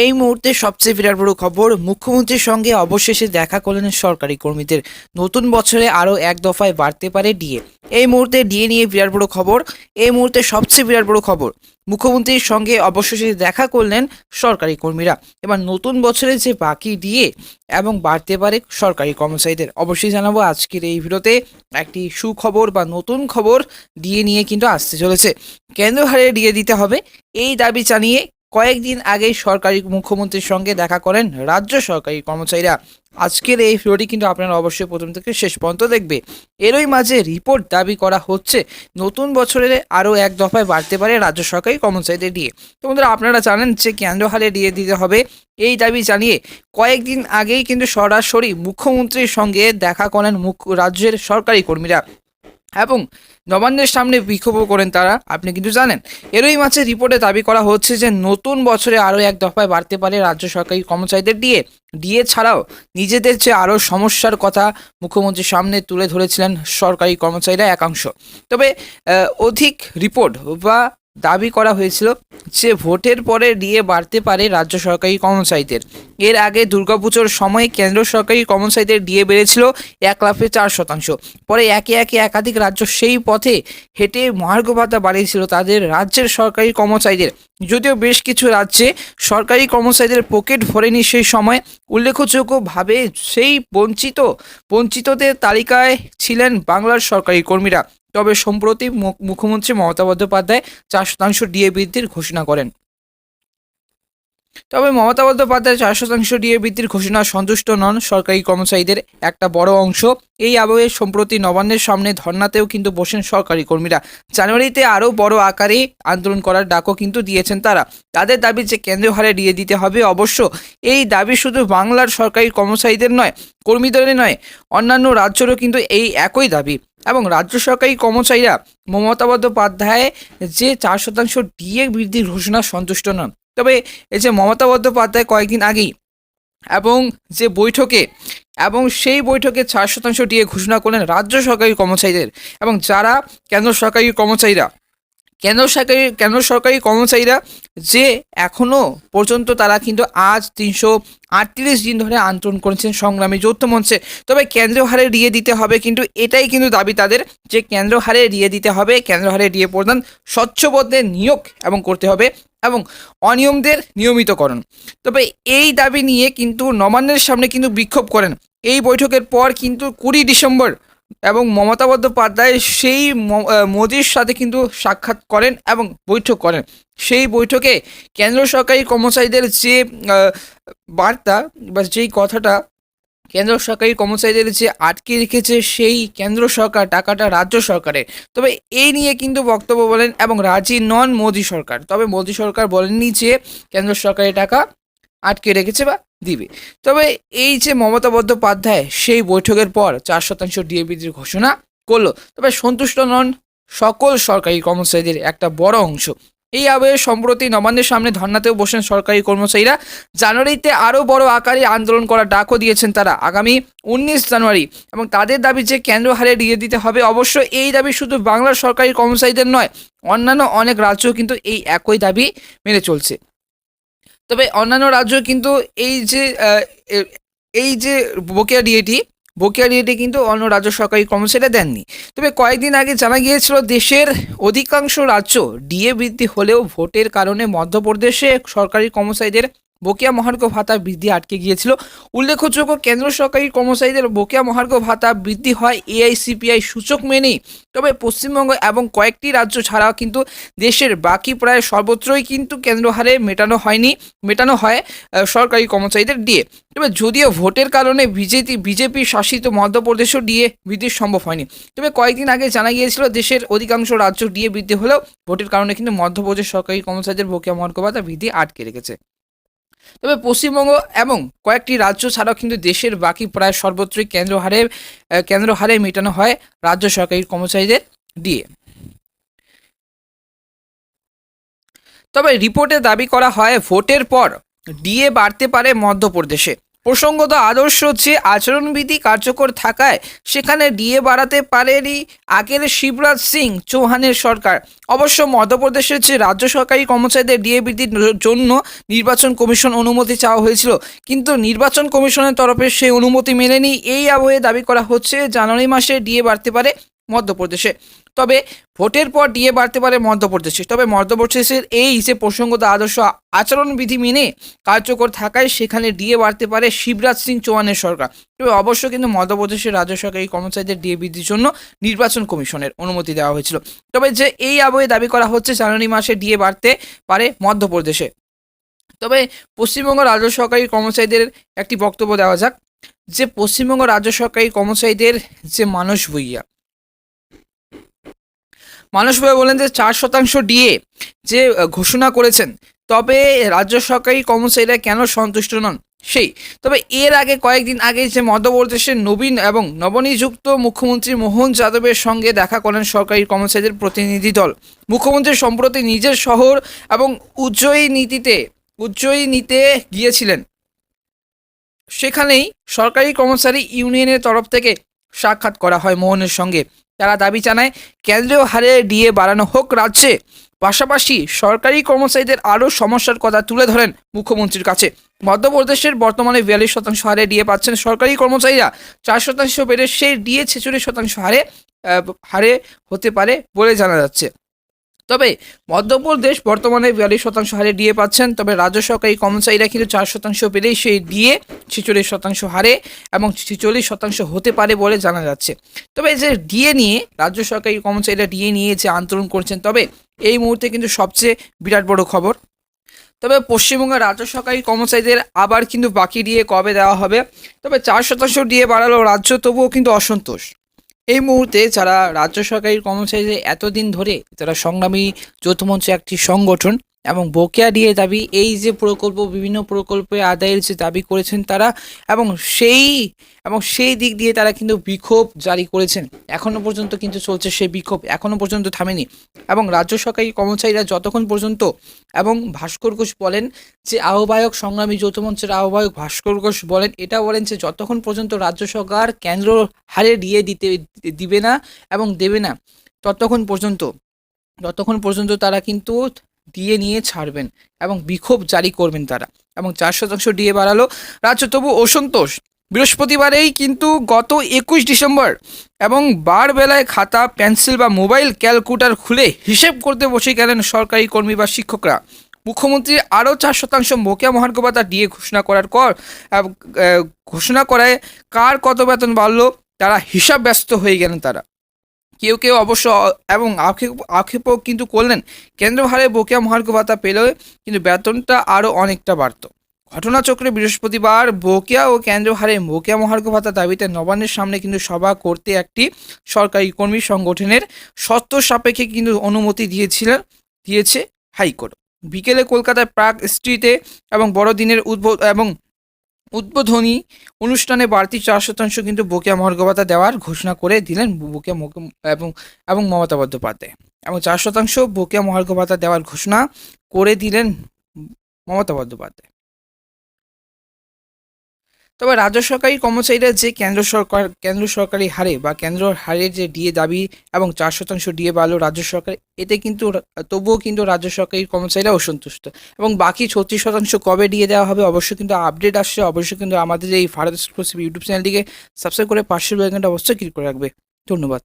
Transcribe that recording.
এই মুহূর্তে সবচেয়ে বিরাট বড় খবর, মুখ্যমন্ত্রীর সঙ্গে অবশেষে দেখা করলেন সরকারি কর্মীদের। নতুন বছরে আরও এক দফায় বাড়তে পারে ডিএ। এই মুহূর্তে ডিএ নিয়ে বিরাট বড় খবর। এই মুহূর্তে সবচেয়ে বিরাট বড় খবর, মুখ্যমন্ত্রীর সঙ্গে অবশেষে দেখা করলেন সরকারি কর্মীরা। এবার নতুন বছরে যে বাকি ডিএ এবং বাড়তে পারে সরকারি কর্মচারীদের, অবশ্যই জানাবো আজকের এই ভিডিওতে। একটি সুখবর বা নতুন খবর ডিএ নিয়ে কিন্তু আসতে চলেছে। কেন্দ্র হারে ডিএ দিতে হবে, এই দাবি জানিয়ে কয়েকদিন আগেই সরকারি মুখ্যমন্ত্রীর সঙ্গে দেখা করেন রাজ্য সরকারি কর্মচারীরা। আজকের এই ভিডিওটি কিন্তু আপনারা অবশ্যই প্রথম থেকে শেষ পর্যন্ত দেখবে। এরই মাঝে রিপোর্ট দাবি করা হচ্ছে নতুন বছরে আরও এক দফায় বাড়তে পারে রাজ্য সরকারি কর্মচারীদের ডিএ। তো বন্ধুরা, আপনারা জানেন যে কেন্দ্র হারে ডিএ দিতে হবে, এই দাবি জানিয়ে কয়েকদিন আগেই কিন্তু সরাসরি মুখ্যমন্ত্রীর সঙ্গে দেখা করেন রাজ্যের সরকারি কর্মীরা এবং নবান্নের সামনে বিক্ষোভও করেন তারা, আপনি কিন্তু জানেন। এরই মাঝে রিপোর্টে দাবি করা হচ্ছে যে নতুন বছরে আরও এক দফায় বাড়তে পারে রাজ্য সরকারি কর্মচারীদের ডিএ। ডিএ ছাড়াও নিজেদের যে আরও সমস্যার কথা মুখ্যমন্ত্রীর সামনে তুলে ধরেছিলেন সরকারি কর্মচারীরা একাংশ। তবে অধিক রিপোর্ট বা দাবি করা হয়েছিল যে ভোটের পরে ডিএ বাড়তে পারে রাজ্য সরকারি কর্মচারীদের। এর আগে দুর্গাপুজোর সময় কেন্দ্র সরকারি কর্মচারীদের ডিএ বেড়েছিল 1,04%। পরে একে একে একাধিক রাজ্য সেই পথে হেঁটে মহার্ঘ ভাতা বাড়িয়েছিল তাদের রাজ্যের সরকারি কর্মচারীদের। যদিও বেশ কিছু রাজ্যে সরকারি কর্মচারীদের পকেট ভরেনি সেই সময়। উল্লেখযোগ্যভাবে সেই বঞ্চিতদের তালিকায় ছিলেন বাংলার সরকারি কর্মীরা। তবে সম্প্রতি মুখ্যমন্ত্রী মমতা বন্দ্যোপাধ্যায় 4% ডিএ বৃদ্ধির ঘোষণা করেন। তবে মমতা বন্দ্যোপাধ্যায় 4% ডিএ বৃদ্ধির ঘোষণা সন্তুষ্ট নন সরকারি কর্মচারীদের একটা বড় অংশ। এই আবহে সম্প্রতি নবান্নের সামনে ধর্নাতেও কিন্তু বসেন সরকারি কর্মীরা। জানুয়ারিতে আরও বড় আকারে আন্দোলন করার ডাকও কিন্তু দিয়েছেন তারা। তাদের দাবি যে কেন্দ্রীয় হারে ডিএ দিতে হবে। অবশ্য এই দাবি শুধু বাংলার সরকারি কর্মচারীদের নয়, কর্মীদের নয়, অন্যান্য রাজ্যেরও কিন্তু এই একই দাবি। এবং রাজ্য সরকারি কর্মচারীরা মমতা বন্দ্যোপাধ্যায় যে 4% ডিএ বৃদ্ধির ঘোষণা সন্তুষ্ট নন। তবে এই যে মমতা বন্দ্যোপাধ্যায় কয়েকদিন আগেই এবং যে বৈঠকে সেই বৈঠকে 4% ডিএ ঘোষণা করলেন রাজ্য সরকারি কর্মচারীদের। এবং যারা কেন্দ্র সরকারি কর্মচারীরা যে এখনও পর্যন্ত তারা কিন্তু আজ 338 দিন ধরে আন্দোলন করেছেন সংগ্রামী যৌথ মঞ্চে। তবে কেন্দ্রীয় হারে ডিএ দিতে হবে, কিন্তু এটাই কিন্তু দাবি তাদের যে কেন্দ্র হারে ডিএ দিতে হবে। কেন্দ্র হারে ডিএ প্রদান স্বচ্ছবদ্ধের নিয়োগ এবং করতে হবে এবং অনিয়মদের নিয়মিতকরণ। তবে এই দাবি নিয়ে কিন্তু নবান্নের সামনে কিন্তু বিক্ষোভ করেন। এই বৈঠকের পর কিন্তু 20 ডিসেম্বর এবং মমতা বন্দ্যোপাধ্যায় সেই মোদির সাথে কিন্তু সাক্ষাৎ করেন এবং বৈঠক করেন। সেই বৈঠকে কেন্দ্র সরকারি কর্মচারীদের যে বার্তা বা যেই কথাটা, কেন্দ্র সরকারি কর্মচারীদের যে আটকে রেখেছে সেই কেন্দ্র সরকার টাকাটা রাজ্য সরকারের। তবে এই নিয়ে কিন্তু বক্তব্য বলেন এবং রাজি নন মোদী সরকার। তবে মোদী সরকার বলেননি যে কেন্দ্র সরকারের টাকা আটকে রেখেছে বা দিবে। তবে এই যে মমতা বন্দ্যোপাধ্যায় সেই বৈঠকের পর 4% ডিএ বৃদ্ধির ঘোষণা করলো, তবে সন্তুষ্ট নন সকল সরকারি কর্মচারীদের একটা বড় অংশ। এই আবহে সম্প্রতি নবান্নের সামনে ধর্নাতেও বসেন সরকারি কর্মচারীরা। জানুয়ারিতে আরও বড় আকারে আন্দোলন করার ডাকও দিয়েছেন তারা আগামী 19 জানুয়ারি। এবং তাদের দাবি যে কেন্দ্র হারে ডিএ দিতে হবে। অবশ্য এই দাবি শুধু বাংলার সরকারি কর্মচারীদের নয়, অন্যান্য অনেক রাজ্য কিন্তু এই একই দাবি মেনে চলছে। তবে অন্যান্য রাজ্য কিন্তু এই যে বকেয়া ডিএটি কিন্তু অন্য রাজ্য সরকারি কর্মচারীরা দেননি। তবে কয়েকদিন আগে জানা গিয়েছিল দেশের অধিকাংশ রাজ্য ডিএ বৃদ্ধি হলেও ভোটের কারণে মধ্যপ্রদেশে সরকারি কর্মচারীদের বকেয়া মহার্ঘ ভাতা বৃদ্ধি আটকে গিয়েছিল। উল্লেখযোগ্য, কেন্দ্র সরকারি কর্মচারীদের বকেয়া মহার্ঘ ভাতা বৃদ্ধি হয় এআইসিপিআই সূচক মেনেই। তবে পশ্চিমবঙ্গ এবং কয়েকটি রাজ্য ছাড়াও কিন্তু দেশের বাকি প্রায় সর্বত্রই কিন্তু কেন্দ্র হারে মেটানো হয় সরকারি কর্মচারীদের ডিএ। তবে যদিও ভোটের কারণে বিজেপি শাসিত মধ্যপ্রদেশও ডিএ বৃদ্ধি সম্ভব হয়নি। তবে কয়েকদিন আগে জানা গিয়েছিল দেশের অধিকাংশ রাজ্য ডিএ বৃদ্ধি হলেও ভোটের কারণে কিন্তু মধ্যপ্রদেশ সরকারি কর্মচারীদের বকেয়া মহার্ঘ ভাতা বৃদ্ধি আটকে রেখেছে। তবে পশ্চিমবঙ্গ এবং কয়েকটি রাজ্য ছাড়াও কিন্তু দেশের বাকি প্রায় সর্বত্রই কেন্দ্র হারে মেটানো হয় রাজ্য সরকারি কর্মচারীদের ডিএ। তবে রিপোর্টে দাবি করা হয় ভোটের পর ডিএ বাড়তে পারে মধ্যপ্রদেশে। প্রসঙ্গত আদর্শ হচ্ছে আচরণবিধি কার্যকর থাকায় সেখানে ডিএ বাড়াতে পারেনি আগের শিবরাজ সিং চৌহানের সরকার। অবশ্য মধ্যপ্রদেশের যে রাজ্য সরকারি কর্মচারীদের ডিএ বৃদ্ধির জন্য নির্বাচন কমিশন অনুমতি চাওয়া হয়েছিল, কিন্তু নির্বাচন কমিশনের তরফে সেই অনুমতি মেলেনি। এই আবহে দাবি করা হচ্ছে জানুয়ারি মাসে ডিএ বাড়তে পারে মধ্যপ্রদেশে। তবে ভোটের পর ডিএ বাড়তে পারে মধ্যপ্রদেশে। তবে মধ্যপ্রদেশের এই যে প্রসঙ্গত আদর্শ আচরণবিধি মেনে কার্যকর থাকায় সেখানে ডিএ বাড়তে পারে শিবরাজ সিং চৌহানের সরকার। তবে অবশ্য কিন্তু মধ্যপ্রদেশের রাজ্য সরকারি কর্মচারীদের ডিএ বৃদ্ধির জন্য নির্বাচন কমিশনের অনুমতি দেওয়া হয়েছিল। তবে যে এই আবহে দাবি করা হচ্ছে জানুয়ারি মাসে ডিএ বাড়তে পারে মধ্যপ্রদেশে। তবে পশ্চিমবঙ্গ রাজ্য সরকারি কর্মচারীদের একটি বক্তব্য দেওয়া যাক, যে পশ্চিমবঙ্গ রাজ্য সরকারি কর্মচারীদের যে মানস ভূঁইয়া বলেন যে 4% ডিএ যে ঘোষণা করেছেন, তবে রাজ্য সরকারি কর্মচারীরা কেন সন্তুষ্ট নন সেই। তবে এর আগে কয়েকদিন আগে যে মধ্যপ্রদেশের নবীন এবং নবনিযুক্ত মুখ্যমন্ত্রী মোহন যাদবের সঙ্গে দেখা করেন সরকারি কর্মচারীদের প্রতিনিধি দল। মুখ্যমন্ত্রী সম্প্রতি নিজের শহর এবং উজ্জয়িনীতে গিয়েছিলেন। সেখানেই সরকারি কর্মচারী ইউনিয়নের তরফ থেকে সাক্ষাৎ করা হয় মোহনের সঙ্গে। তারা দাবি জানায় কেন্দ্রীয় হারে ডিএ বাড়ানো হোক রাজ্যে, পাশাপাশি সরকারি কর্মচারীদের আরও সমস্যার কথা তুলে ধরেন মুখ্যমন্ত্রীর কাছে। মধ্যপ্রদেশের বর্তমানে 42% হারে ডিএ পাচ্ছেন সরকারি কর্মচারীরা। 4% বেড়ে সেই ডিএ 46% হারে হতে পারে বলে জানা যাচ্ছে। তবে মধ্যপ্রদেশ বর্তমানে 42% হারে ডিএ পাচ্ছেন, তবে রাজ্য সরকারি কর্মচারীরা কিন্তু 4% বেড়েই সেই ডিএ 46% হারে এবং 46% হতে পারে বলে জানা যাচ্ছে। তবে যে ডিএ নিয়ে রাজ্য সরকারি কর্মচারীরা ডিএ নিয়ে যে আন্দোলন করছেন, তবে এই মুহূর্তে কিন্তু সবচেয়ে বিরাট বড় খবর। তবে পশ্চিমবঙ্গের রাজ্য সরকারি কর্মচারীদের আবার কিন্তু বাকি ডিএ কবে দেওয়া হবে? তবে 4% ডিএ বাড়ালো রাজ্য, তবুও কিন্তু অসন্তোষ। এই মুহূর্তে যারা রাজ্য সরকারি কর্মচারীদের এতদিন ধরে যারা সংগ্রামী যৌথ মঞ্চে একটি সংগঠন এবং বকেয়া ডিএ দাবি, এই যে বিভিন্ন প্রকল্পে আদায়ের যে দাবি করেছেন তারা, এবং সেই দিক দিয়ে তারা কিন্তু বিক্ষোভ জারি করেছেন। এখনও পর্যন্ত কিন্তু চলছে সেই বিক্ষোভ, এখনও পর্যন্ত থামেনি। এবং রাজ্য সরকারি কর্মচারীরা যতক্ষণ পর্যন্ত, এবং ভাস্কর ঘোষ বলেন যে আহ্বায়ক সংগ্রামী যৌথ মঞ্চের আহ্বায়ক ভাস্কর ঘোষ বলেন, এটা বলেন যে যতক্ষণ পর্যন্ত রাজ্য সরকার কেন্দ্র হারে ডিএ দিবে না এবং দেবে না, ততক্ষণ পর্যন্ত তারা কিন্তু ডিএ নিয়ে ছাড়বেন এবং বিক্ষোভ জারি করবেন তারা। এবং 4% ডিএ বাড়ালো রাজ্য, তবু অসন্তোষ। বৃহস্পতিবারেই কিন্তু গত 21 ডিসেম্বর এবং বেলায় খাতা, পেন্সিল বা মোবাইল ক্যালকুলেটর খুলে হিসেব করতে বসে গেলেন সরকারি কর্মী বা শিক্ষকরা। মুখ্যমন্ত্রী আরও 4% বকেয়া মহার্ঘ ভাতা ডিএ ঘোষণা করায় কার কত বেতন বাড়লো তারা হিসাব ব্যস্ত হয়ে গেলেন তারা। কেউ অবশ্য এবং আক্ষেপও কিন্তু করলেন, কেন্দ্র হারে বকেয়া মহার্ঘ ভাতা পেলেও কিন্তু বেতনটা আরও অনেকটা বাড়ত। ঘটনাচক্রে বৃহস্পতিবার বকেয়া ও কেন্দ্র হারে বকেয়া মহার্ঘ ভাতা দাবিতে নবান্নের সামনে কিন্তু সভা করতে একটি সরকারি কর্মী সংগঠনের শর্ত সাপেক্ষে কিন্তু অনুমতি দিয়েছে হাইকোর্ট। বিকেলে কলকাতার প্রাগ স্ট্রিটে এবং বড়দিনের উদ্বোধনী অনুষ্ঠানে বাড়তি 4% কিন্তু বকেয়া মহার্ঘ ভাতা দেওয়ার ঘোষণা করে দিলেন এবং মমতা বন্দ্যোপাধ্যায়। এবং 4% বকেয়া মহার্ঘ ভাতা দেওয়ার ঘোষণা করে দিলেন মমতা বন্দ্যোপাধ্যায়। তবে রাজ্য সরকারি কর্মচারীরা যে কেন্দ্র সরকারি হারে বা কেন্দ্র হারের যে ডিএ দাবি এবং 4% ডিএ বাড়লো রাজ্য সরকার, এতে কিন্তু তবুও কিন্তু রাজ্য সরকারি কর্মচারীরা অসন্তুষ্ট। এবং বাকি 36% কবে ডিএ দেওয়া হবে অবশ্যই কিন্তু আপডেট আসছে। অবশ্যই কিন্তু আমাদের এই ভারত এক্সক্লুসিভ ইউটিউব চ্যানেলটিকে সাবস্ক্রাইব করে পাশের বেল আইকনটা অবশ্যই ক্লিক করে রাখবে। ধন্যবাদ।